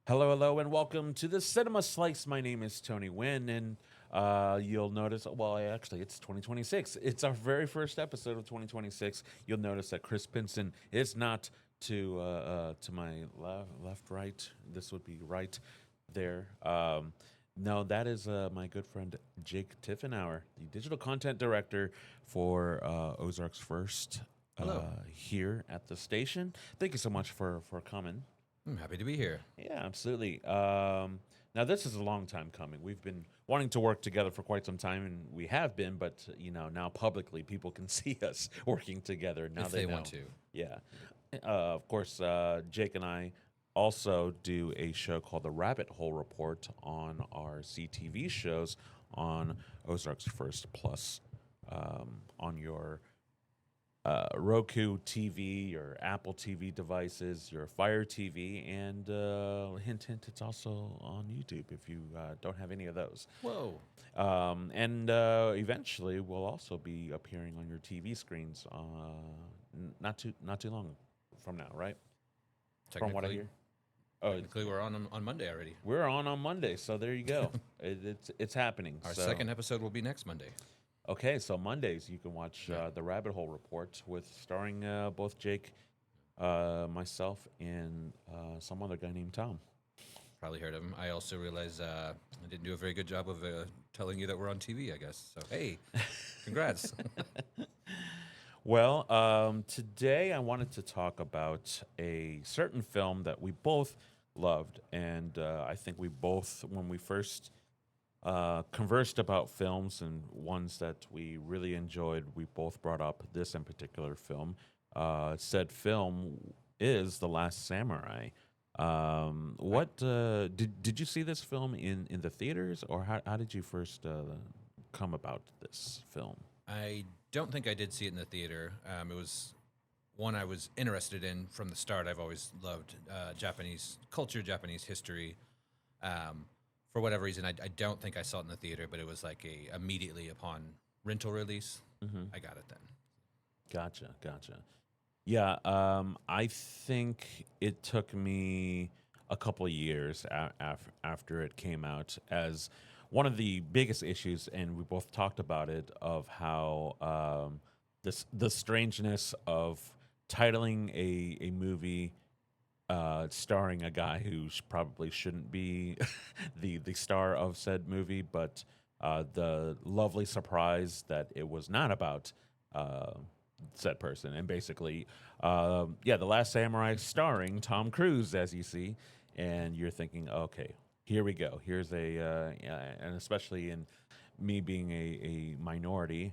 Hello, hello, and welcome to the Cinema Slice. My name is Tony Nguyen, and you'll notice, well, actually, it's 2026. It's our very first episode of 2026. You'll notice that Chris Pinson is not to my left, right. This would be right there. No, that is my good friend Jake Tiefenauer, the digital content director for Ozark's First Hello. here at the station. Thank you so much for coming. I'm happy to be here. Yeah, absolutely. Now, this is a long time coming. We've been wanting to work together for quite some time, and we have been. But now publicly, people can see us working together. Now If they they know. want to. Yeah. Of course, Jake and I also do a show called the Rabbit Hole Report on our CTV shows on Ozark's First Plus on your Roku TV, your Apple TV devices, your Fire TV, and hint, hint, it's also on YouTube if you don't have any of those. Whoa. And eventually, we'll also be appearing on your TV screens. Not too long from now, right? From what I hear. Oh, Technically, we're on Monday already. we're on Monday, so there you go. It's happening. Our So- second episode will be next Monday. Okay, so Mondays you can watch the Rabbit Hole Report with starring both Jake, myself, and some other guy named Tom. Probably heard of him. I also realize I didn't do a very good job of telling you that we're on TV, I guess. So, hey, congrats. Well, today I wanted to talk about a certain film that we both loved, and I think we both, when we first conversed about films and ones that we really enjoyed, we both brought up this in particular film. Said film is The Last Samurai. What did you see this film in the theaters, or how did you first come about this film? I don't think I did see it in the theater. It was one I was interested in from the start. I've always loved Japanese culture, Japanese history. For whatever reason, I don't think I saw it in the theater, but it was like immediately upon rental release, I got it then. Gotcha. Yeah, I think it took me a couple of years after it came out as one of the biggest issues, and we both talked about it, of how the strangeness of titling a movie starring a guy who probably shouldn't be the star of said movie, but the lovely surprise that it was not about said person, and basically, The Last Samurai, starring Tom Cruise, as you see, and you're thinking, okay, here we go. Here's and especially in me being a minority,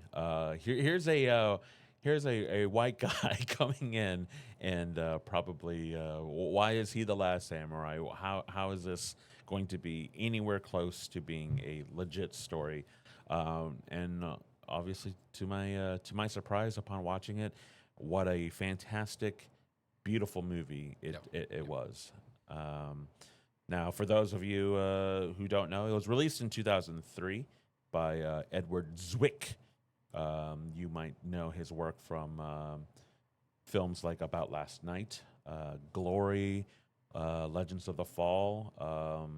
here's a white guy coming in, and probably why is he the last samurai? How is this going to be anywhere close to being a legit story? And obviously, to my surprise, upon watching it, what a fantastic, beautiful movie it was. Now, for those of you who don't know, it was released in 2003 by Edward Zwick. You might know his work from films like About Last Night, Glory, Legends of the Fall.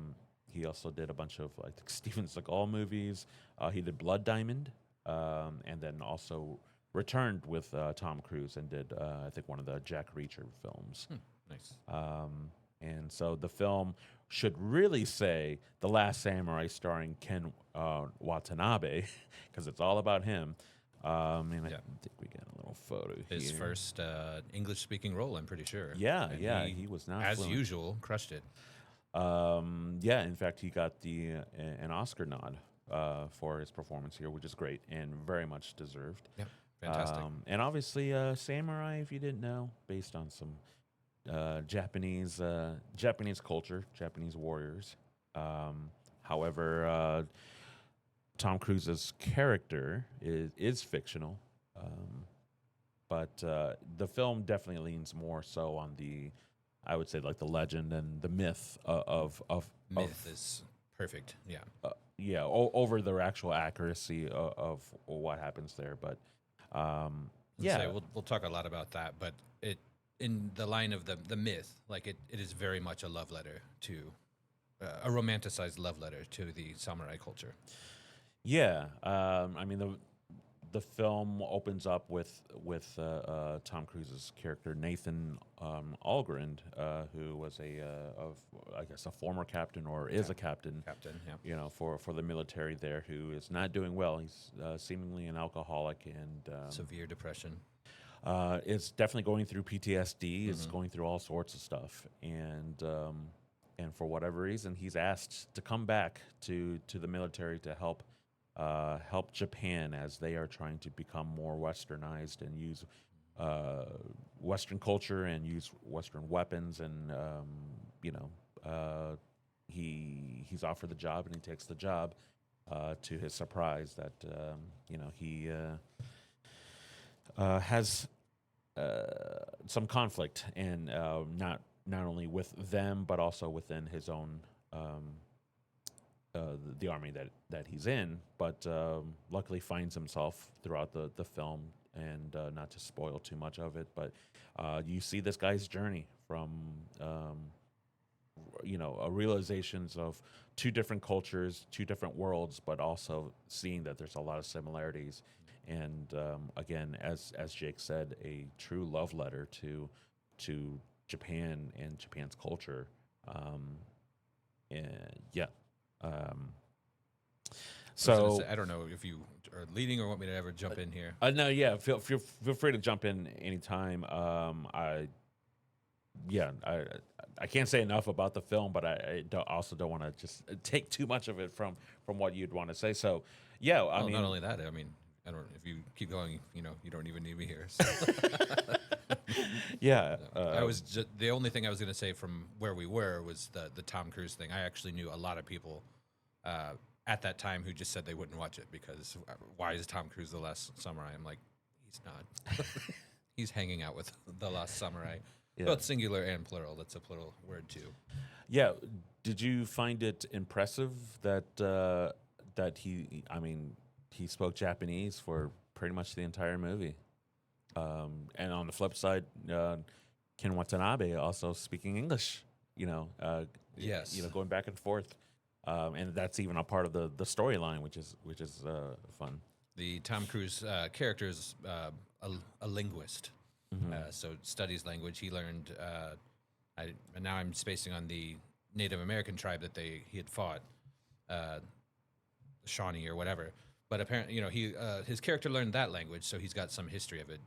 He also did a bunch of like Steven Seagal movies. He did Blood Diamond, and then also returned with Tom Cruise and did I think one of the Jack Reacher films. Nice. And so the film should really say The Last Samurai, starring Ken Watanabe, because it's all about him. And I Yeah. think we got a little photo His here. first English-speaking role, I'm pretty sure. Yeah, And yeah, he was not as fluent. usual, crushed it. Yeah, in fact, he got an Oscar nod for his performance here, which is great and very much deserved. Yep, fantastic. And obviously, Samurai, if you didn't know, based on some Japanese culture, Japanese warriors. However, Tom Cruise's character is fictional, but the film definitely leans more so on I would say, like the legend and the myth of Myth is perfect. Yeah. yeah, over the actual accuracy of what happens there. But Yeah, yeah, we'll talk a lot about that, but it in the line of the myth, like it is very much a love letter to a romanticized love letter to the samurai culture. Yeah, I mean the film opens up with Tom Cruise's character Nathan Algren, who was I guess a former captain or is a captain, Captain, yeah. for the military there, who is not doing well. He's seemingly an alcoholic and Severe depression. is definitely going through PTSD. Is Mm-hmm. going through all sorts of stuff, and for whatever reason, he's asked to come back to the military to help Japan as they are trying to become more westernized and use uh, Western culture and use Western weapons. And he's offered the job and he takes the job. To his surprise, that he has some conflict, and not only with them but also within his own the army that he's in, but luckily finds himself throughout the film. And not to spoil too much of it, but you see this guy's journey from a realizations of two different cultures, two different worlds, but also seeing that there's a lot of similarities. And again, as Jake said, a true love letter to Japan and Japan's culture. And yeah. Um, I was gonna so say, I don't know if you are leading or want me to ever jump in here. no, yeah, feel free to jump in anytime. I can't say enough about the film, but also don't want to just take too much of it from what you'd want to say. So yeah, I Well, mean, not only that, I mean, I don't. If you keep going, you don't even need me here. So. yeah, I was the only thing I was going to say from where we were was the Tom Cruise thing. I actually knew a lot of people at that time who just said they wouldn't watch it because why is Tom Cruise the last samurai? I'm like, he's not. He's hanging out with the last samurai, Yeah. both singular and plural. That's a plural word too. yeah. Did you find it impressive that he spoke Japanese for pretty much the entire movie? And on the flip side, Ken Watanabe also speaking English. Yes. Going back and forth, and that's even a part of the storyline, which is fun. The Tom Cruise character is a linguist, so studies language. He learned. And now I'm spacing on the Native American tribe that he had fought, Shawnee or whatever. But apparently, his character learned that language, so he's got some history of it.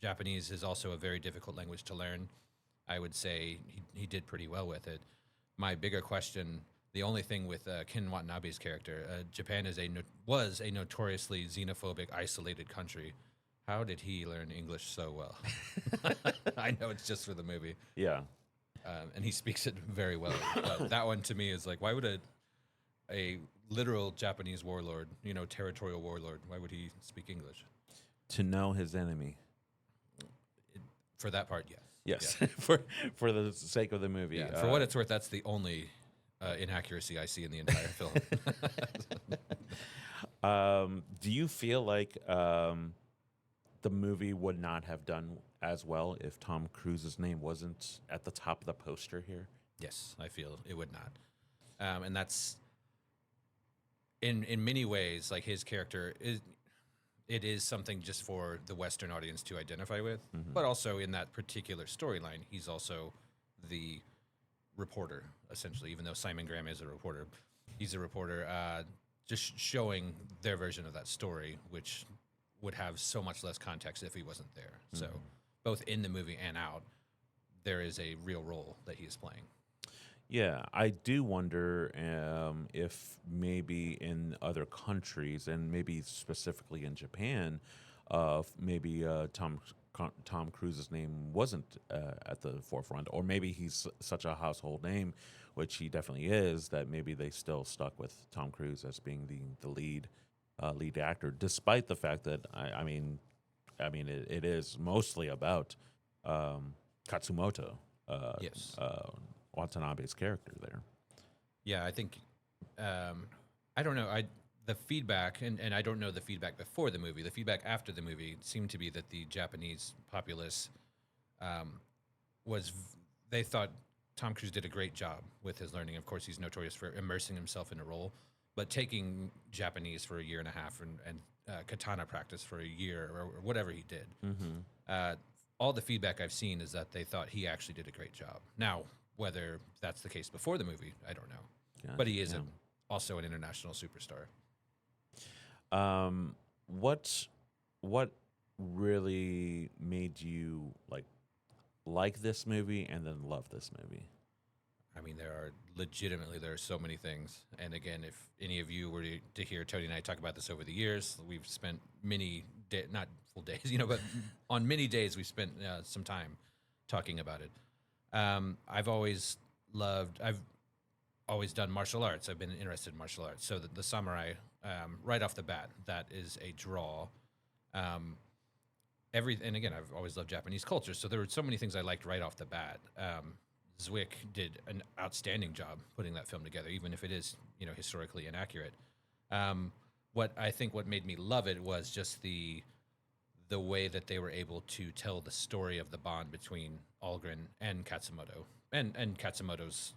Japanese is also a very difficult language to learn. I would say he did pretty well with it. My bigger question, the only thing with Ken Watanabe's character, Japan was a notoriously xenophobic, isolated country. How did he learn English so well? I know it's just for the movie, Yeah. and he speaks it very well. But that one to me is like, why would a literal Japanese warlord, territorial warlord, why would he speak English? To know his enemy. For that part, yes. Yes, Yeah. for the sake of the movie. Yeah, for what it's worth, that's the only inaccuracy I see in the entire film. Do you feel like the movie would not have done as well if Tom Cruise's name wasn't at the top of the poster here? Yes, I feel it would not, and that's in many ways like his character is. It is something just for the Western audience to identify with, but also in that particular storyline, he's also the reporter, essentially. Even though Simon Graham is a reporter, he's a reporter, just showing their version of that story, which would have so much less context if he wasn't there. So, both in the movie and out, there is a real role that he is playing. Yeah, I do wonder if maybe in other countries, and maybe specifically in Japan, maybe Tom Cruise's name wasn't at the forefront, or maybe he's such a household name, which he definitely is, that maybe they still stuck with Tom Cruise as being the lead actor, despite the fact that it is mostly about Katsumoto. Yes. Watanabe's character there. Yeah, I think I don't know. The feedback, and I don't know the feedback before the movie. The feedback after the movie seemed to be that the Japanese populace they thought Tom Cruise did a great job with his learning. Of course, he's notorious for immersing himself in a role, but taking Japanese for a year and a half and katana practice for a year or whatever he did. Mm-hmm. Uh, all the feedback I've seen is that they thought he actually did a great job. Now, whether that's the case before the movie, I don't know. Gotcha. But he is Yeah. also an international superstar. What really made you like this movie and then love this movie? I mean, there are so many things. And again, if any of you were to hear Tony and I talk about this over the years, we've spent not full days, but on many days we've spent some time talking about it. I've always done martial arts. I've been interested in martial arts. So the samurai, right off the bat, that is a draw. And again, I've always loved Japanese culture. So there were so many things I liked right off the bat. Zwick did an outstanding job putting that film together, even if it is, historically inaccurate. What made me love it was just the way that they were able to tell the story of the bond between Algren and Katsumoto, and Katsumoto's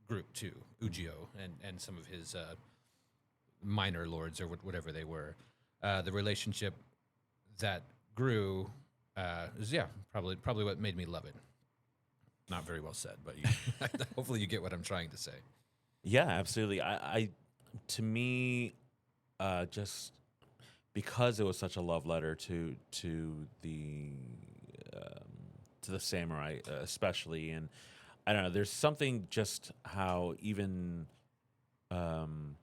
group too, Ujio, and some of his minor lords or whatever they were. The relationship that grew is probably what made me love it. Not very well said, but hopefully you get what I'm trying to say. Yeah, absolutely. To me, just because it was such a love letter to the samurai, especially, and I don't know. There's something just how even Tom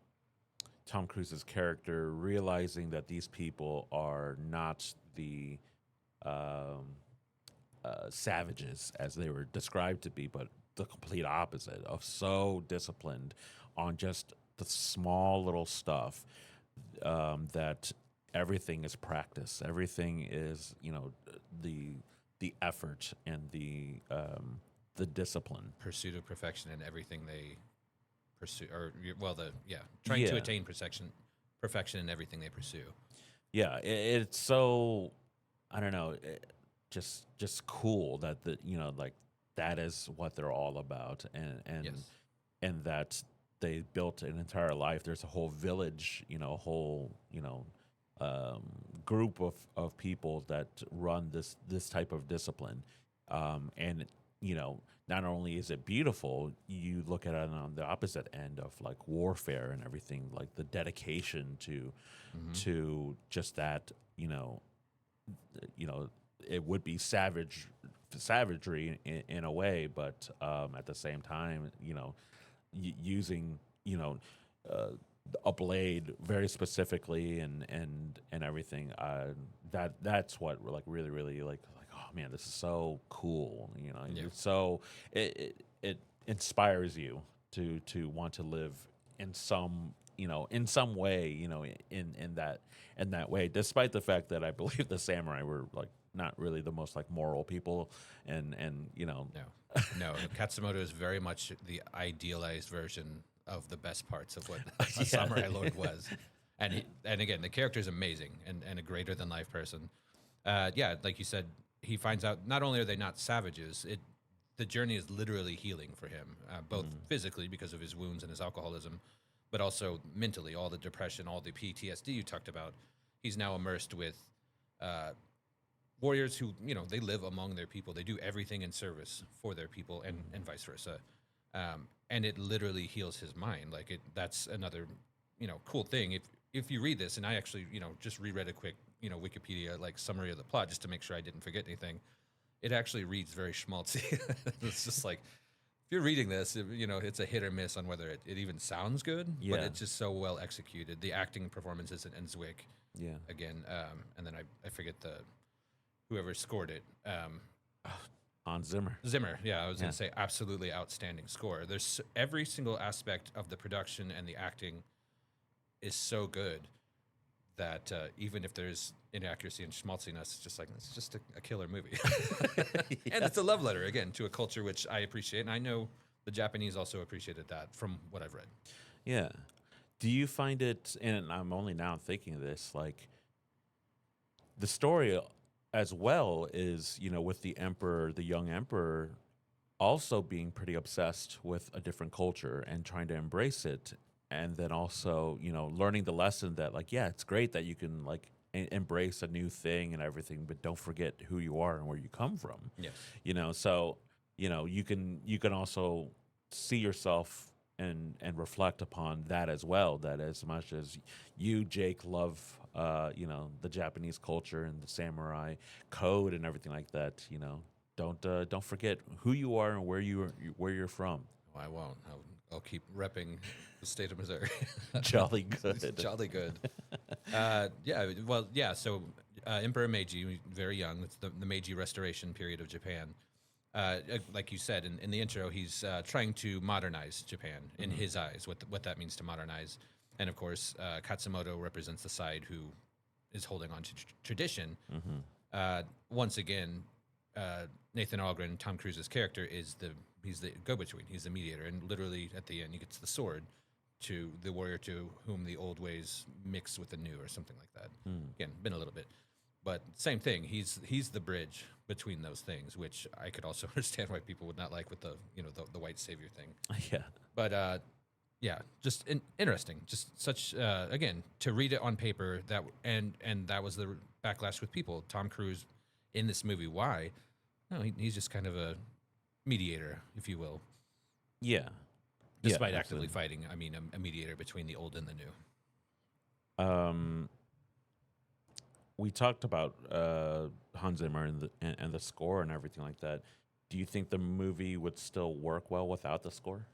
Cruise's character realizing that these people are not the savages as they were described to be, but the complete opposite of so disciplined on just the small little stuff, that everything is practice. Everything is, the effort and the discipline. Pursuit of perfection in everything they pursue, trying to Yeah. attain perfection in everything they pursue. Yeah, it's so, I don't know, just cool that that is what they're all about, and Yes. and that they built an entire life. There's a whole village, a whole group of people that run this type of discipline, and not only is it beautiful, you look at it on the opposite end of like warfare and everything, like the dedication to just that, it would be savagery in a way, but at the same time, using a blade very specifically and everything. That's what really like. Oh man, this is so cool. Yeah. It's so it inspires you to want to live in some way, in that way, despite the fact that I believe the samurai were like not really the most like moral people, and No, no. Katsumoto is very much the idealized version of the best parts of what a samurai lord was, and again, the character is amazing and a greater than life person. Like you said, he finds out not only are they not savages, the journey is literally healing for him, both physically because of his wounds and his alcoholism, but also mentally, all the depression, all the PTSD you talked about. He's now immersed with warriors who, they live among their people. They do everything in service for their people, and vice versa. And it literally heals his mind. Like that's another, cool thing. If you read this, and I actually, just reread a quick, Wikipedia like summary of the plot just to make sure I didn't forget anything. It actually reads very schmaltzy. It's just like, if you're reading this, it's a hit or miss on whether it even sounds good, but Yeah. it's just so well executed. The acting performances in Zwick, yeah. again, and then I forget whoever scored it. Hans Zimmer. Zimmer, yeah, I was Yeah. going to say absolutely outstanding score. There's every single aspect of the production and the acting is so good that even if there's inaccuracy and schmaltziness, it's just a killer movie. And it's a love letter again to a culture which I appreciate, and I know the Japanese also appreciated that from what I've read. Yeah. Do you find it, and I'm only now thinking of this, like the story as well is, with the emperor, the young emperor, also being pretty obsessed with a different culture and trying to embrace it, and then also learning the lesson that, like, yeah, it's great that you can, like, embrace a new thing and everything, but don't forget who you are and where you come from. Yes. So you can also see yourself and reflect upon that as well, that as much as you, Jake, love the Japanese culture and the samurai code and everything like that, don't forget who you are and where you're from. Oh, I won't. I'll keep repping the state of Missouri. Jolly It's good. jolly good. Yeah. Well, yeah. So Emperor Meiji, very young. It's the Meiji Restoration period of Japan. Like you said in the intro, he's trying to modernize Japan in his eyes. What that means to modernize, and of course, Katsumoto represents the side who is holding on to tradition. Once again, Nathan Algren, Tom Cruise's character, he's the go-between. He's the mediator, and literally at the end, he gets the sword to the warrior to whom the old ways mix with the new, or something like that. Again, been a little bit, but same thing. He's the bridge between those things, which I could also understand why people would not like with the white savior thing. Yeah. But yeah, just interesting. Just such again, to read it on paper, and that was the backlash with people. Tom Cruise in this movie, why? No, he's just kind of a mediator, if you will, Yeah. despite Yeah, actively absolutely. fighting. I mean, a mediator between the old and the new. Um, we talked about Hans Zimmer and the score and everything like that. Do you think the movie would still work well without the score?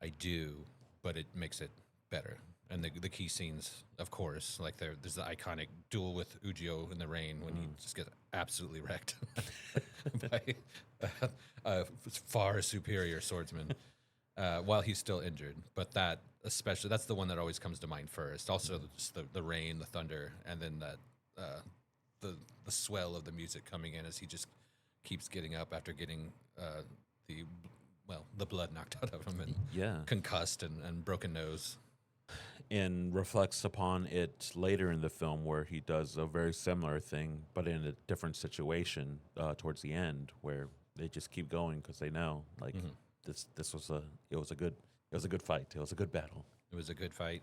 I do, but it makes it better. And the key scenes, of course, like there's the iconic duel with Ujio in the rain when he just gets absolutely wrecked by a far superior swordsman while he's still injured. But that especially, that's the one that always comes to mind first. Also, just the rain, the thunder, and then that the the swell of the music coming in as he just keeps getting up after getting the the blood knocked out of him and Yeah. concussed and broken nose. And reflects upon it later in the film where he does a very similar thing, but in a different situation towards the end, where they just keep going because they know, like, this was a good fight. It was a good battle. It was a good fight.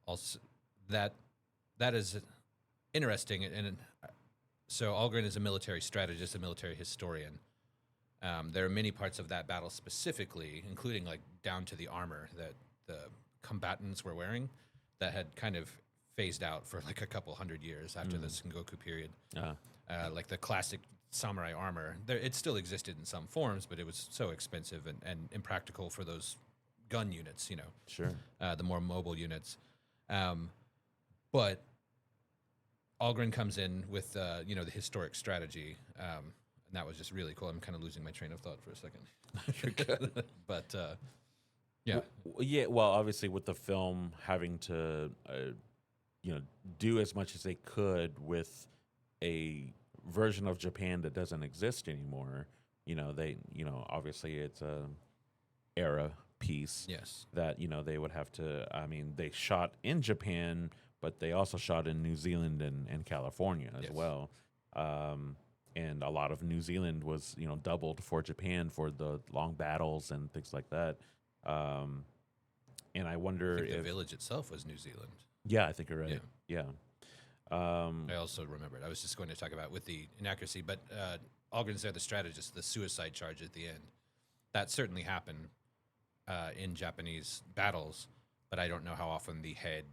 Also, that that is interesting, and so Algren is a military strategist, a military historian. There are many parts of that battle specifically, including like down to the armor that the combatants were wearing, that had kind of phased out for like a couple hundred years after the Sengoku period. Uh, Like the classic samurai armor, it still existed in some forms, but it was so expensive and impractical for those gun units, sure. the more mobile units. But Algren comes in with the historic strategy, and that was just really cool. I'm kind of losing my train of thought for a second. You're good. But yeah, Yeah. Well, obviously, with the film having to, do as much as they could with a version of Japan that doesn't exist anymore. Obviously, it's a era piece yes, that they would have to. I mean, they shot in Japan, but they also shot in New Zealand and California as yes. well. And a lot of New Zealand was doubled for Japan for the long battles and things like that. And I I wonder think the if village itself was New Zealand. yeah, I think you're right. Yeah. I also remembered. I was just going to talk about with the inaccuracy, but Algren's there, the strategist, the suicide charge at the end. That certainly happened in Japanese battles, but I don't know how often the head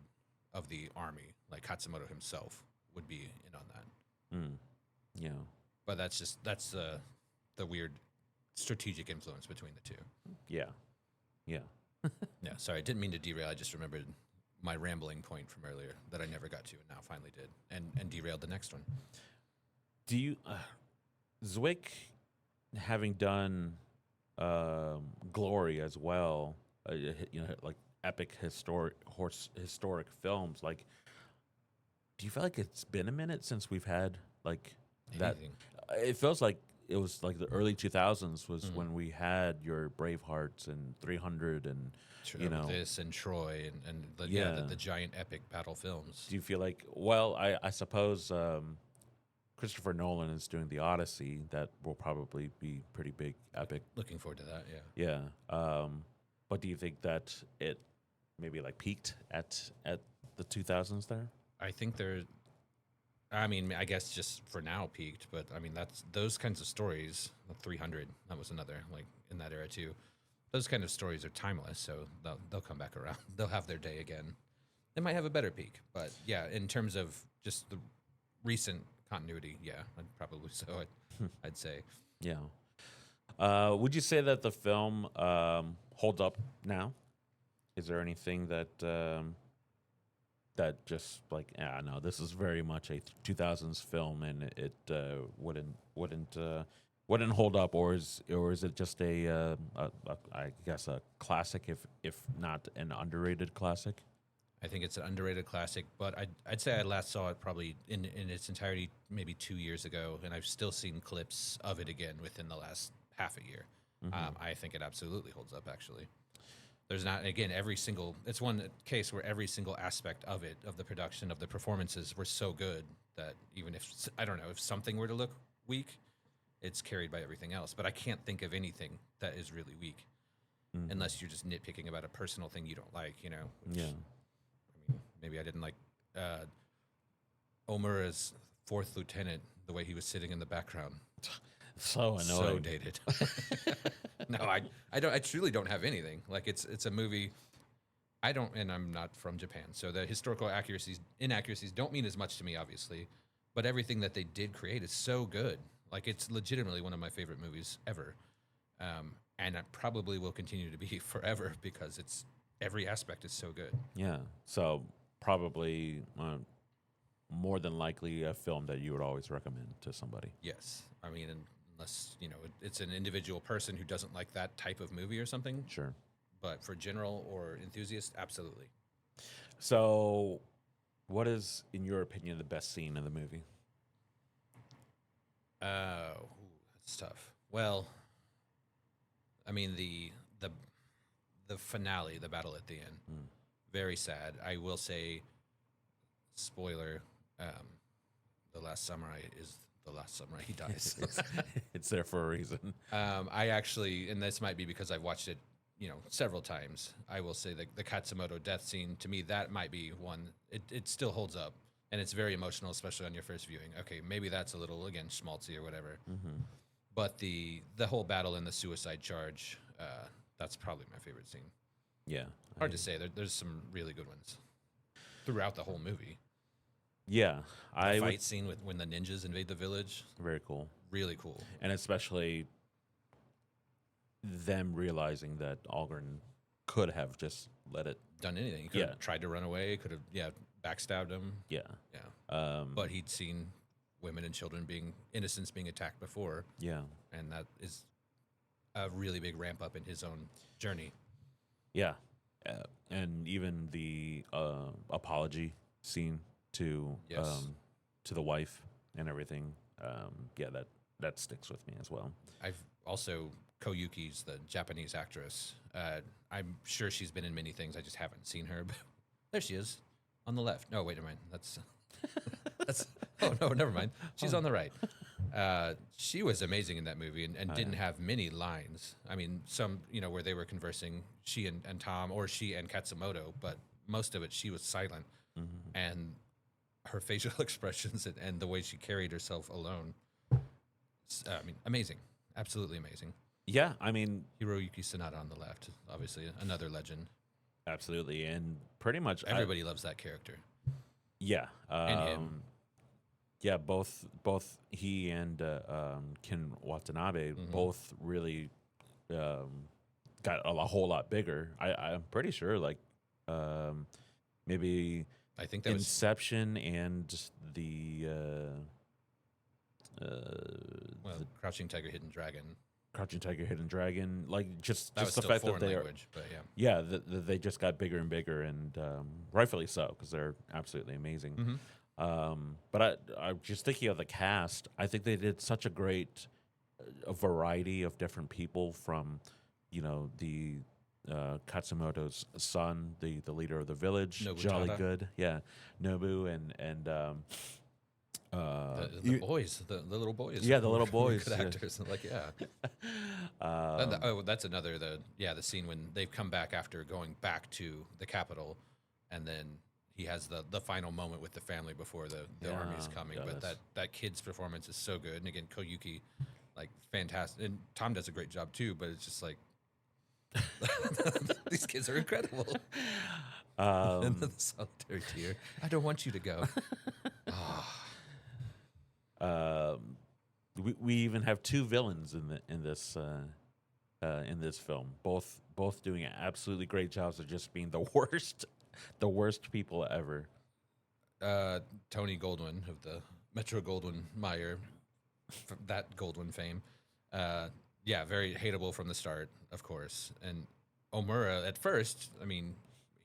of the army, like Katsumoto himself, would be in on that. Mm, yeah. But that's the weird strategic influence between the two. Yeah. Yeah. Yeah, sorry, I didn't mean to derail. I just remembered my rambling point from earlier that I never got to, and now finally did, and derailed the next one. Do you Zwick, having done Glory as well, like epic historic films, like, do you feel like it's been a minute since we've had like that? Anything. It feels like it was like the early 2000s was when we had your Bravehearts and 300 and This and Troy and Yeah. the giant epic battle films. do you feel like, well, I suppose Christopher Nolan is doing the Odyssey, that will probably be pretty big, epic. Looking forward to that. Yeah. Yeah. But do you think that it maybe like peaked at the 2000s there? I think they're. I mean, I guess just for now peaked, but I mean that's those kinds of stories. 300, that was another like in that era too. Those kind of stories are timeless, so they'll come back around. They'll have their day again. They might have a better peak, but yeah, in terms of just the recent continuity, yeah, probably so. I'd say. Yeah. Would you say that the film holds up now? Is there anything that that just like, yeah, no, this is very much a 2000s film, and it wouldn't hold up, or is it just a I guess a classic, if not an underrated classic? I think it's an underrated classic, but I'd say I last saw it probably in its entirety maybe 2 years ago, and I've still seen clips of it again within the last half a year. I think it absolutely holds up, actually. There's not, again, it's one case where every single aspect of it, of the production, of the performances were so good that even if, I don't know, if something were to look weak, it's carried by everything else. But I can't think of anything that is really weak unless you're just nitpicking about a personal thing you don't like, which, Yeah. I mean, maybe I didn't like Omer as fourth lieutenant, the way he was sitting in the background. So annoying. So dated. No, I don't. I truly don't have anything. Like it's a movie. I don't, and I'm not from Japan, so the historical inaccuracies don't mean as much to me, obviously. But everything that they did create is so good. Like it's legitimately one of my favorite movies ever, and it probably will continue to be forever because it's every aspect is so good. Yeah. So probably more than likely a film that you would always recommend to somebody. Yes, I mean, unless it's an individual person who doesn't like that type of movie or something. Sure. But for general or enthusiasts, absolutely. So, what is, in your opinion, the best scene in the movie? That's tough. Well, I mean the finale, the battle at the end, very sad. I will say, spoiler, the last samurai is the last samurai. He dies. It's there for a reason. I actually, and this might be because I've watched it, several times. I will say the Katsumoto death scene, to me, that might be one. It still holds up, and it's very emotional, especially on your first viewing. Okay, maybe that's a little, again, schmaltzy or whatever. But the whole battle and the suicide charge, that's probably my favorite scene. Yeah. Hard to say. There's some really good ones throughout the whole movie. Yeah. The fight scene with when the ninjas invade the village. Very cool. Really cool. And especially them realizing that Algren could have just let it. Done anything. He could have tried to run away. Could have, backstabbed him. Yeah. Yeah. But he'd seen women and children innocents being attacked before. Yeah. And that is a really big ramp up in his own journey. Yeah. And even the apology scene to the wife and everything. Yeah, that sticks with me as well. I've also Koyuki's the Japanese actress. I'm sure she's been in many things. I just haven't seen her. But there she is on the left. No, wait a minute. That's. Oh no, never mind. She's on the right. She was amazing in that movie and didn't have many lines. I mean, some where they were conversing, she and Tom, or she and Katsumoto, but most of it she was silent, and her facial expressions and the way she carried herself alone. I mean, amazing, absolutely amazing. Yeah, I mean, Hiroyuki Sanada on the left, obviously another legend. Absolutely, and pretty much everybody loves that character. Yeah, and him. Yeah, both he and Ken Watanabe both really got a whole lot bigger. I'm pretty sure, like maybe I think that Inception and the Crouching Tiger, Hidden Dragon. Crouching Tiger, Hidden Dragon, like just was the still fact that foreign they language, but they just got bigger and bigger, and rightfully so, because they're absolutely amazing. But I'm just thinking of the cast. I think they did such a great variety of different people, from the Katsumoto's son, the leader of the village, Nobutada. Jolly Good, yeah, Nobu, and The boys, the little boys, Yeah, the little were boys. good Yeah. actors. Like, yeah. Um, That's another the scene when they've come back after going back to the capital, and then he has the final moment with the family before the army is yeah. coming. But Yes. that kid's performance is so good, and again, Koyuki, like fantastic, and Tom does a great job too. But it's just like these kids are incredible. And the Um, solitary tear. I don't want you to go. um, we even have two villains in this film, both doing absolutely great jobs of just being the the worst people ever. Tony Goldwyn of the Metro Goldwyn Mayer, that Goldwyn fame. Uh, yeah, very hateable from the start, of course. And Omura, at first, I mean,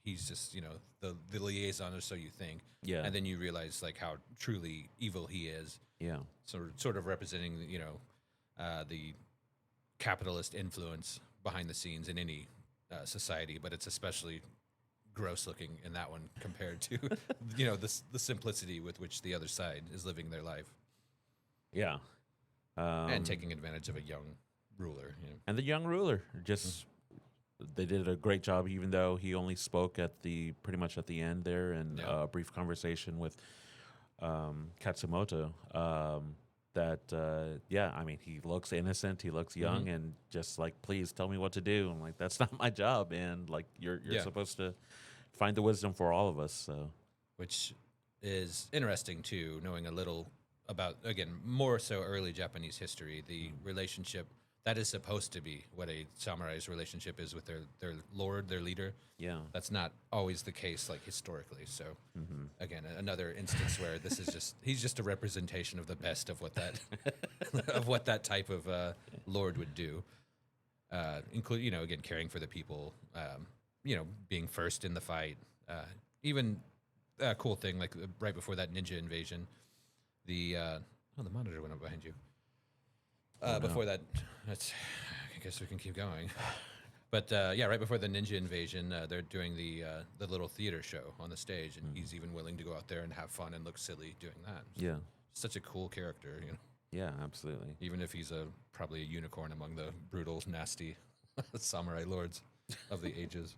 he's just the liaison, or so you think, Yeah, and then you realize like how truly evil he is. yeah, Sort of representing the capitalist influence behind the scenes in any society, but it's especially gross looking in that one compared to the simplicity with which the other side is living their life yeah. and Um, taking advantage of a young ruler. and the young ruler just they did a great job, even though he only spoke at the pretty much at the end there in Yeah. a brief conversation with Katsumoto. That yeah, I mean, he looks innocent, he looks young, and just like, please tell me what to do. I'm like, that's not my job, and like, you're Yeah, supposed to find the wisdom for all of us. So which is interesting too, knowing a little about, again, more so early Japanese history, the relationship that is supposed to be what a samurai's relationship is with their lord, their leader. yeah, That's not always the case, like historically. So, hmm again, another instance where this is he's just a representation of the best of what that of what that type of lord would do. Include again, caring for the people, being first in the fight. Even a cool thing like right before that ninja invasion, the monitor went up behind you. Oh no. Before that, that's I guess we can keep going. But yeah, right before the ninja invasion, they're doing the little theater show on the stage, and he's even willing to go out there and have fun and look silly doing that. Yeah, Such a cool character, yeah, absolutely. even if he's probably a unicorn among the brutal, nasty samurai lords of the ages.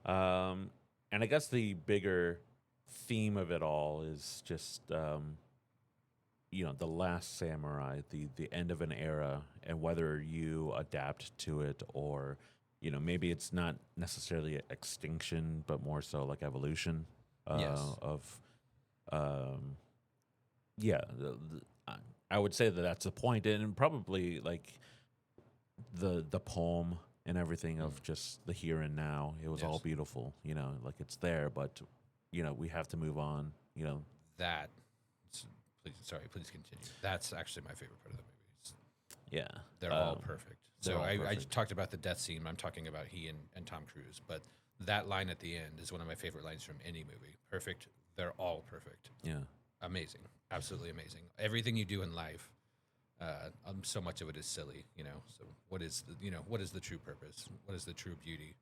And I guess the bigger theme of it all is just the last samurai, the end of an era, and whether you adapt to it or maybe it's not necessarily extinction, but more so like evolution Yes. of yeah. I would say that that's the point, and probably like the poem and everything of just the here and now. It was all Yes. beautiful, like it's there, but we have to move on. That. Please continue. That's actually my favorite part of the movie. Yeah, They're all perfect. they're So all I perfect. talked about the death scene. I'm talking about he and Tom Cruise. But that line at the end is one of my favorite lines from any movie. Perfect. They're all perfect. Yeah, Amazing. Absolutely amazing. Everything you do in life, so much of it is silly. So what is what is the true purpose? What is the true beauty?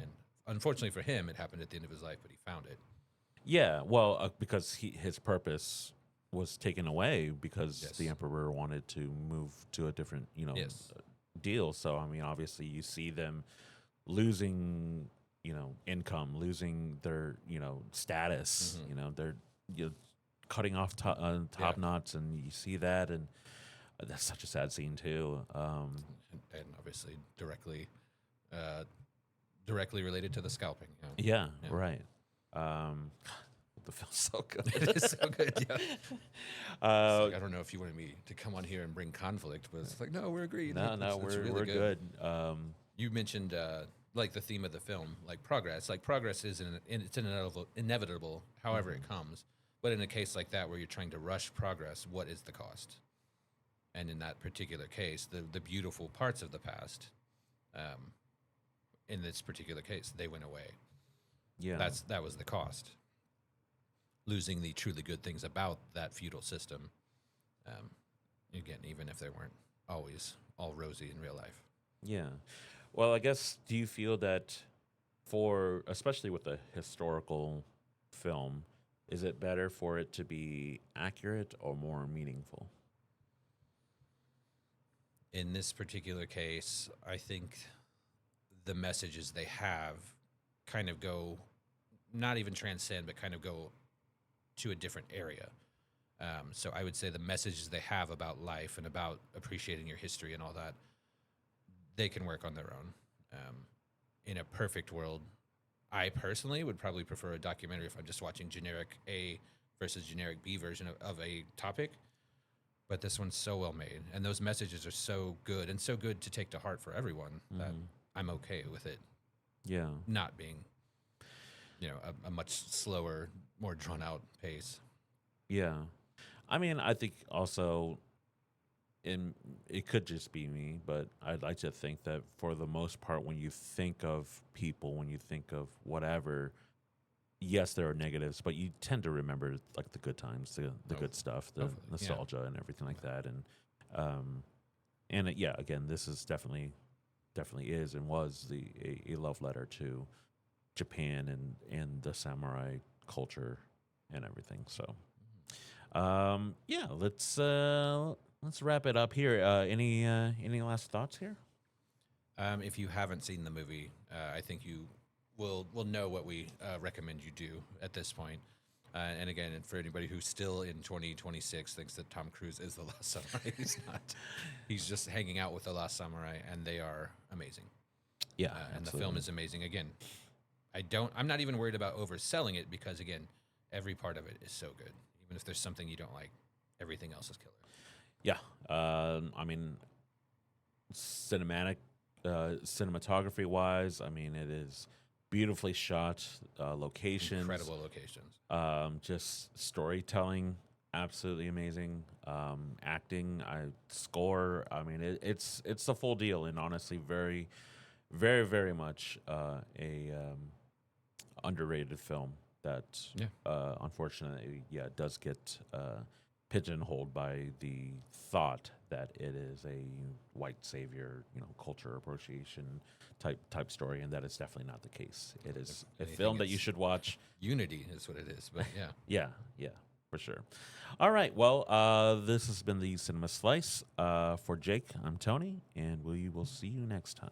And unfortunately for him, it happened at the end of his life, but he found it. yeah. Well, because his purpose was taken away because Yes. the emperor wanted to move to a different Yes. deal. So I mean, obviously, you see them losing income, losing their status. Mhm. They're cutting off top knots, and you see that, and that's such a sad scene too. And obviously uh, directly related to the scalping. Yeah, Yeah. right. Um, the film's so good. It is so good. Yeah. It's Uh, like, I don't know if you wanted me to come on here and bring conflict, but it's like, no, we're agreed. no, It's- no, it's really we're good. You mentioned like the theme of the film, like progress. Like progress is it's inevitable, however it comes. But in a case like that, where you're trying to rush progress, what is the cost? And in that particular case, the beautiful parts of the past, in this particular case, they went away. Yeah, That was the cost. Losing the truly good things about that feudal system. Again, even if they weren't always all rosy in real life. yeah. Well, I guess, do you feel that especially with a historical film, Is it better for it to be accurate or more meaningful? In this particular case, I think the messages they have kind of go, not even transcend, but kind of go to a different area. So I would say the messages they have about life and about appreciating your history and all that, they can work on their own. In a perfect world, I personally would probably prefer a documentary if I'm just watching generic A versus generic B version of a topic. But this one's so well made, and those messages are so good and so good to take to heart for everyone that I'm okay with it Yeah. not being, a much slower, more drawn out pace. Yeah. I mean, I think also, and it could just be me, but I'd like to think that for the most part, when you think of people, when you think of whatever, yes, there are negatives, but you tend to remember like the good times, the Oh, good stuff, the hopefully, yeah. nostalgia and everything like that. Um, and yeah, again, this is definitely is and was a love letter to Japan and the samurai culture and everything. So, yeah, let's wrap it up here. Any last thoughts here? If you haven't seen the movie, I think you will know what we recommend you do at this point. And again, and for anybody who still in 2026 thinks that Tom Cruise is the Last Samurai, he's not. He's just hanging out with the Last Samurai, and they are amazing. Yeah, And the absolutely. film is amazing. Again, I'm not even worried about overselling it because again, every part of it is so good. Even if there's something you don't like, everything else is killer. Yeah, I mean, cinematic, cinematography wise, I mean, it is beautifully shot. Locations, Incredible locations. just storytelling, absolutely amazing. Acting, score. I mean, it's the full deal, and honestly, very much a underrated film that Yeah. unfortunately, yeah, does get pigeonholed by the thought that it is a white savior, culture appreciation type story, and that is definitely not the case. It is If a anything, film that you it's should watch. Unity is what it is. But yeah. Yeah, yeah, for sure. All right, well, this has been the Cinema Slice. For Jake, I'm Tony, and we will see you next time.